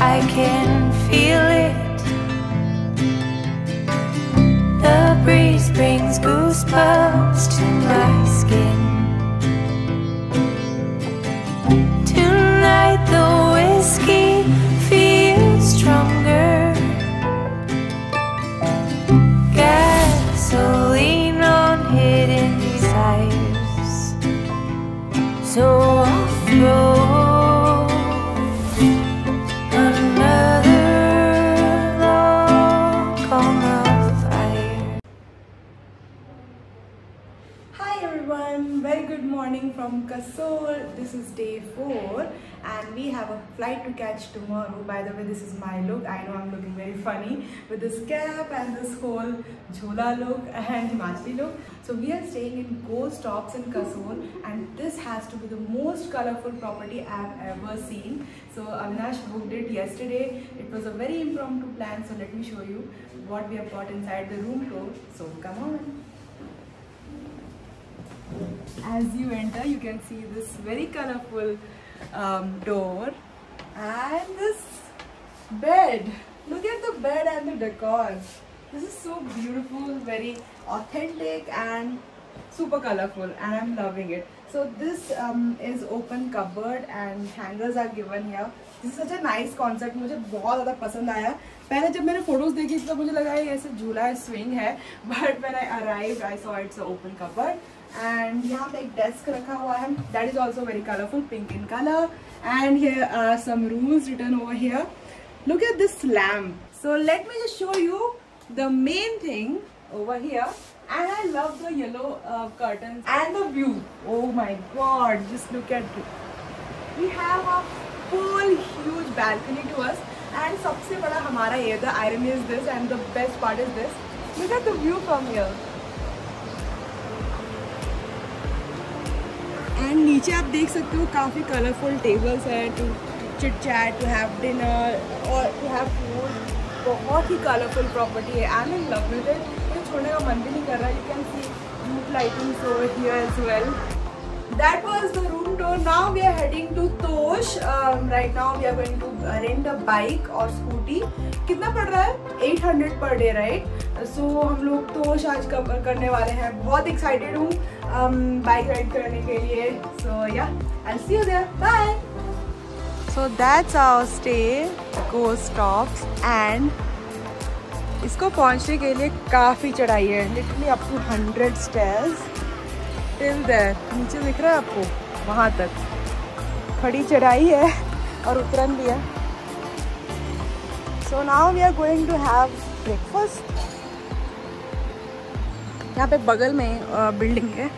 I can feel it. The breeze brings goosebumps to my skin. Tonight the whiskey feels stronger. Gasoline on hidden desires. So I'll throw very good morning from Kasol. This is day 4 and we have a flight to catch tomorrow. By the way, this is my look. I know I'm looking very funny with this cap and this whole jhola look and Himachali look. So we are staying in Go Stops in Kasol and this has to be the most colorful property I've ever seen. So Avinash booked it yesterday. It was a very impromptu plan, so let me show you what we have got inside the room tour. So come on. As you enter, you can see this very colorful door and this bed. Look at the bed and the decor. This is so beautiful, very authentic and super colorful, and I'm loving it. So this is open cupboard and hangers are given here. This is such a nice concept. मुझे बहुत ज़्यादा पसंद आया. पहले जब मैंने photos देखी तब मुझे लगा ये ऐसे झूला है, स्विंग है, but when I arrived, I saw it's an open cupboard. And यहाँ पे एक डेस्क रखा हुआ है. That is also very colorful, pink in color. And here are some rules written over here. Look at this lamp. So let me just show you the main thing over here. And I love the yellow curtains and the view. Oh my God! Just look at it. We have a whole huge balcony to us. And सबसे बड़ा हमारा ये, the irony is this, and the best part is this. Look at the view from here. And नीचे आप देख सकते हो काफ़ी कलरफुल टेबल्स है to chit chat, to have dinner और टू हैव फूड. बहुत ही कलरफुल प्रॉपर्टी है. I am in love with it. मुझे छोड़ने का मन भी नहीं कर रहा. You can see roof lightings over here as well. That was the room tour. Now we are heading to Tosh. Right now we are going to rent a bike or scooty. कितना पड़ रहा है? 800 per day, right? So हम लोग तोश आज cover करने वाले हैं. बहुत excited हूँ बाइक राइड करने के लिए. So yeah, I'll see you there. Bye. So that's our stay, Go Stops, and इसको पहुँचने के लिए काफ़ी चढ़ाई है. Literally up to 100 stairs. Till there. नीचे दिख रहा है आपको? वहाँ तक खड़ी चढ़ाई है और उतरन भी है. So now we are going to have breakfast. यहाँ पे बगल में बिल्डिंग है.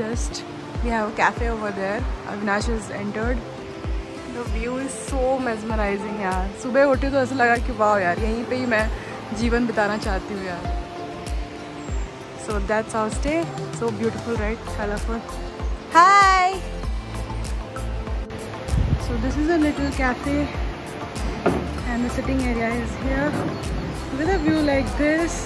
Just we have a cafe over there. Avinash has entered. The view is so mesmerizing यार. सुबह उठी तो ऐसा लगा कि वाह यार, यहीं पे ही मैं जीवन बिताना चाहती हूँ यार. So that's our stay. So beautiful, right? Colorful. Hi! So this is a little cafe and the sitting area is here with a view like this.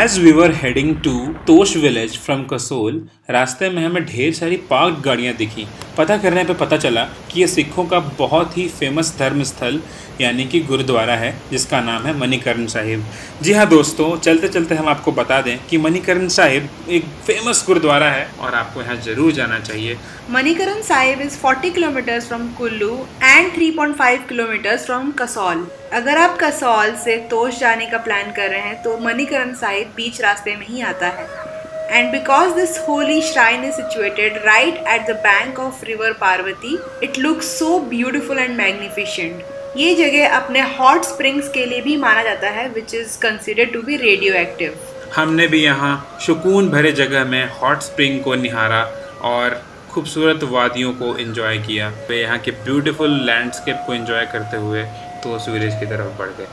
As we were heading to Tosh village from Kasol, रास्ते में हमें ढेर सारी park गाड़ियाँ दिखी। पता करने पे पता चला कि ये सिखों का बहुत ही फेमस धर्म स्थल यानी कि गुरुद्वारा है, जिसका नाम है मणिकर्ण साहिब। जी हाँ दोस्तों, चलते चलते हम आपको बता दें कि मणिकर्ण साहिब एक फेमस गुरुद्वारा है और आपको यहाँ ज़रूर जाना चाहिए। Manikarran Sahib is 40 kilometers from Kullu and 3.5 kilometers from Kasol. अगर आप कसौल से तोश जाने का प्लान कर रहे हैं तो मणिकरण साहिब बीच रास्ते में ही आता है। And because this holy shrine is situated right at the bank of river Parvati, it looks so beautiful and magnificent. ये जगह अपने हॉट स्प्रिंग्स के लिए भी माना जाता है, which is considered to be radioactive. हमने भी यहाँ सुकून भरे जगह में हॉट स्प्रिंग को निहारा और खूबसूरत वादियों को एंजॉय किया। वे यहाँ के ब्यूटीफुल लैंडस्केप को एंजॉय करते हुए तोश विलेज की तरफ बढ़ गए।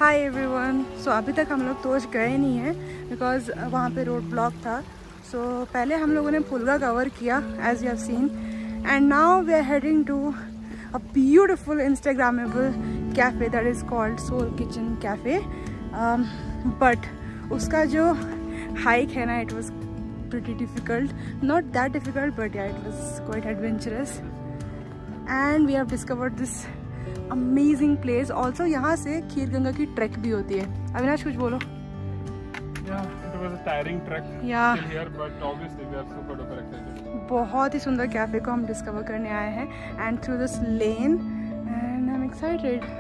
Hi everyone. सो अभी तक हम लोग तोश गए नहीं हैं बिकॉज वहाँ पे रोड ब्लॉक था। सो पहले हम लोगों ने पुलगा कवर किया as you have seen, and now we are heading to a beautiful instagrammable cafe that is called Soul Kitchen cafe. But उसका जो हाइक है ना, it was pretty difficult, not that difficult but ya it was quite adventurous, and we have discovered this amazing place. Also यहाँ से खीर गंगा की track भी होती है। अविनाश कुछ बोलो। बहुत ही सुंदर कैफे को हम डिस्कवर करने आए हैं and through this lane, and I am excited.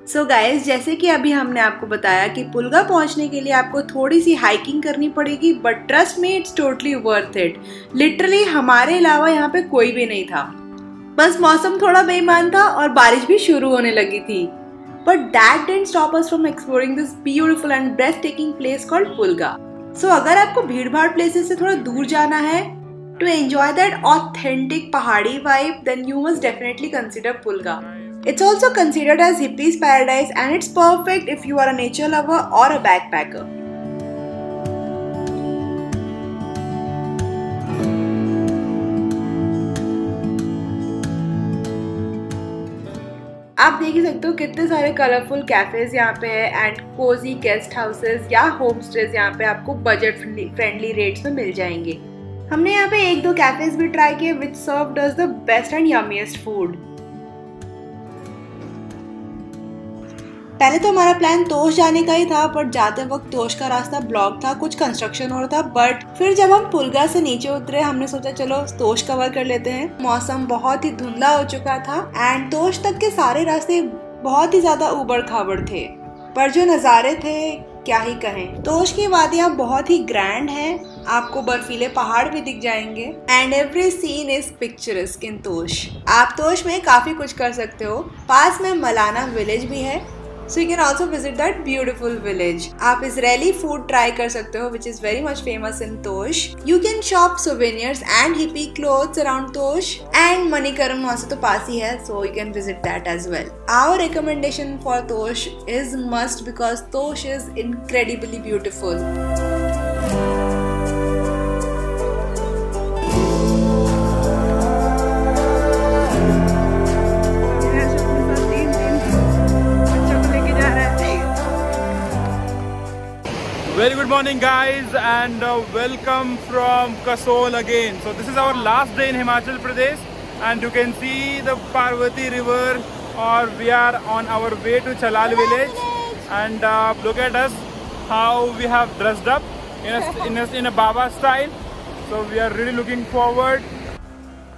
So guys, जैसे कि अभी हमने आपको बताया कि पुलगा पहुंचने के लिए आपको थोड़ी सी हाइकिंग करनी पड़ेगी, but trust me it's totally worth it. Literally हमारे अलावा यहाँ पे कोई भी नहीं था, बस मौसम थोड़ा बेईमान था और बारिश भी शुरू होने लगी थी। But that didn't stop us from exploring this beautiful and breathtaking place called Pulga. So अगर आपको भीड़ भाड़ प्लेसेस से थोड़ा दूर जाना है to enjoy that authentic pahadi vibe, then you must definitely consider Pulga. It's also considered as hippies paradise and it's perfect if you are a nature lover or a backpacker. आप देख ही सकते हो कितने सारे कलरफुल कैफेज यहाँ पे है एंड कोजी गेस्ट हाउसेज या होम स्टेज यहाँ पे आपको बजट फ्रेंडली रेट्स में मिल जाएंगे. हमने यहाँ पे एक दो कैफेज भी ट्राई किए which served us the best and yummiest food. पहले तो हमारा प्लान तोश जाने का ही था, बट जाते वक्त तोश का रास्ता ब्लॉक था, कुछ कंस्ट्रक्शन हो रहा था. बट फिर जब हम पुलगा से नीचे उतरे हमने सोचा चलो तोश कवर कर लेते हैं. मौसम बहुत ही धुंधला हो चुका था एंड तोश तक के सारे रास्ते बहुत ही ज्यादा उबड़ खाबड़ थे, पर जो नज़ारे थे क्या ही कहें. तोश की वादियाँ बहुत ही ग्रैंड हैं आपको बर्फीले पहाड़ भी दिख जाएंगे and every scene is picturesque in Tosh. आप तोश में काफी कुछ कर सकते हो। पास में मलाना विलेज भी है, so you can also visit that beautiful village. आप Israeli food try कर सकते हो, which is very much famous in Tosh. You can shop souvenirs and hippie clothes around Tosh. And Manikaram वहाँ से तो पास ही है, so you can visit that as well. Our recommendation for Tosh is must because Tosh is incredibly beautiful. Very good morning guys and welcome from Kasol again. So this is our last day in Himachal Pradesh and you can see the Parvati river, or we are on our way to Chalal village and look at us how we have dressed up in a Baba style. So we are really looking forward.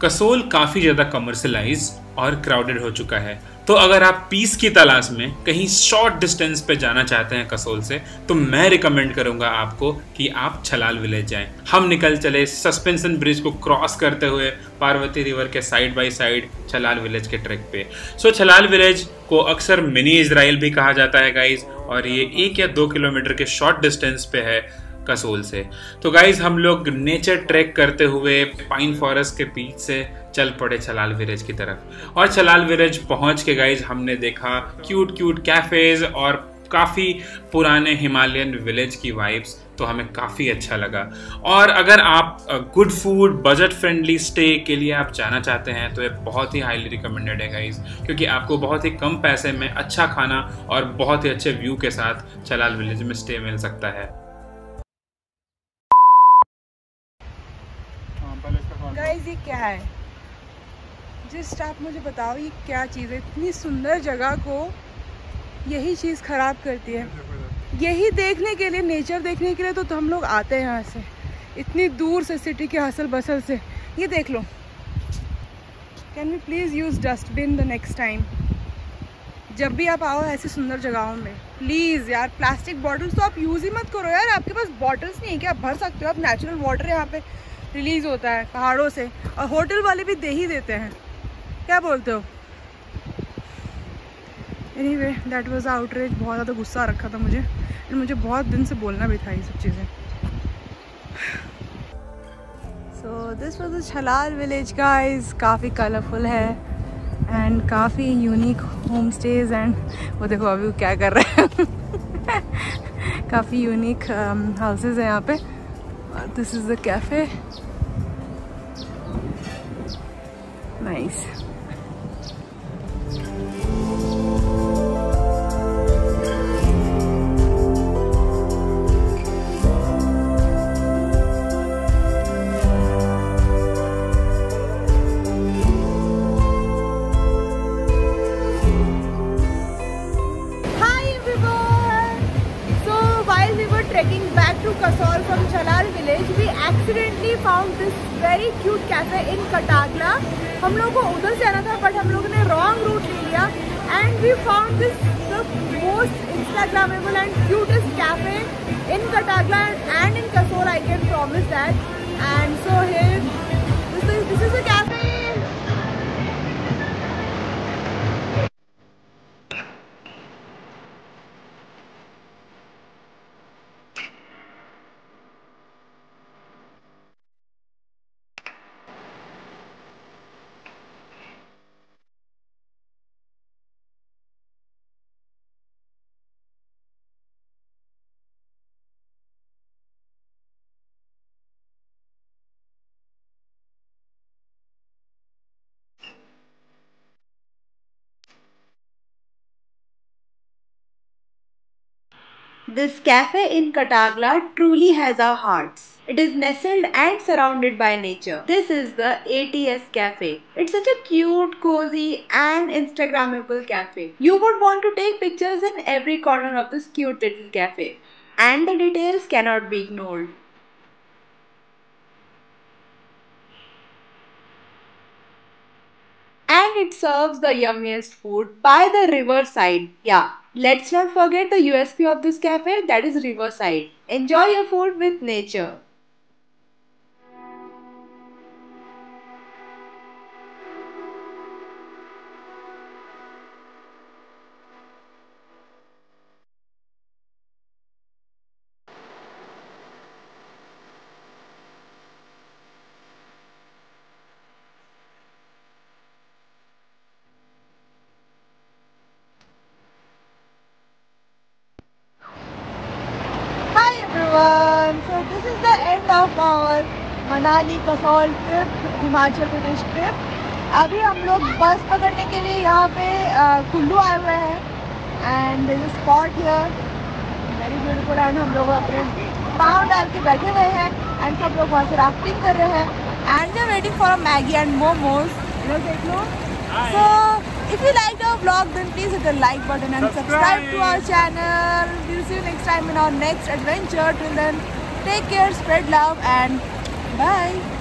Kasol काफ़ी ज़्यादा commercialise और crowded हो चुका है, तो अगर आप piece की तलाश में कहीं शॉर्ट डिस्टेंस पे जाना चाहते हैं कसोल से, तो मैं रिकमेंड करूंगा आपको कि आप छलाल विलेज जाएं। हम निकल चले सस्पेंशन ब्रिज को क्रॉस करते हुए पार्वती रिवर के side by side Chhalal village के ट्रैक पे। सो छलाल विलेज को अक्सर मिनी इजराइल भी कहा जाता है गाइज, और ये 1 या 2 किलोमीटर के शॉर्ट डिस्टेंस पे है कसोल से। तो गाइज हम लोग नेचर ट्रैक करते हुए पाइन फॉरेस्ट के बीच से चल पड़े छलाल विलेज की तरफ, और छलाल विलेज पहुंच के गाइज हमने देखा क्यूट क्यूट कैफेज और काफ़ी पुराने हिमालयन विलेज की वाइब्स, तो हमें काफ़ी अच्छा लगा। और अगर आप good food budget friendly stay के लिए आप जाना चाहते हैं तो ये बहुत ही हाईली रिकमेंडेड है गाइज, क्योंकि आपको बहुत ही कम पैसे में अच्छा खाना और बहुत ही अच्छे व्यू के साथ छलाल विलेज में स्टे मिल सकता है। गाइस ये क्या है? जस्ट आप मुझे बताओ ये क्या चीज़ है? इतनी सुंदर जगह को यही चीज़ ख़राब करती है। यही देखने के लिए, नेचर देखने के लिए तो हम लोग आते हैं यहाँ से, इतनी दूर से सिटी के हसल बसल से। ये देख लो। Can we please use dustbin the next time? जब भी आप आओ ऐसी सुंदर जगहों में, प्लीज़ यार प्लास्टिक बॉटल्स तो आप यूज़ ही मत करो यार। आपके पास बॉटल्स नहीं है क्या? आप भर सकते हो। आप नेचुरल वाटर यहाँ पे रिलीज़ होता है पहाड़ों से, और होटल वाले भी दे ही देते हैं। क्या बोलते हो? Anyway that was outrage. बहुत ज़्यादा गुस्सा रखा था मुझे, और मुझे बहुत दिन से बोलना भी था ये सब चीज़ें। So this was the Chalal village guys. काफ़ी कलरफुल है एंड काफ़ी यूनिक होम स्टेज, एंड वो देखो अभी वो क्या कर रहे हैं। काफ़ी यूनिक हाउसेज है यहाँ पे। This is the cafe. Nice. Trekking back to Kasol from Chalal village, we accidentally found this very cute cafe in Katagla. हम लोगों को उधर से आना था, बट हम लोगों ने wrong route ले लिया, and we found this the most Instagrammable and cutest cafe in Katagla and in Kasol. I can promise that. And so here, this is the cafe. This cafe in Katagla truly has our hearts. It is nestled and surrounded by nature. This is the ATS Cafe. It's such a cute, cozy and Instagrammable cafe. You would want to take pictures in every corner of this cute little cafe. And the details cannot be ignored. And it serves the yummiest food by the riverside. Yeah, let's not forget the USP of this cafe, that is riverside. Enjoy your food with nature. Of our Manali Kasol trip, Himachal Pradesh trip. अभी हम लोग बस पकड़ने के लिए यहाँ पे कुल्लू आए हुए हैं and this spot here very beautiful. And हम लोग अपने पाँव डाल के बैठे हुए हैं एंड सब लोग वहाँ से राफ्टिंग कर रहे हैं and we are waiting for Maggi and momos. देख लो। So if you liked our vlog, then please hit the like button and subscribe to our channel. We'll see you next time in our next adventure. Till then, take care, spread love, and bye.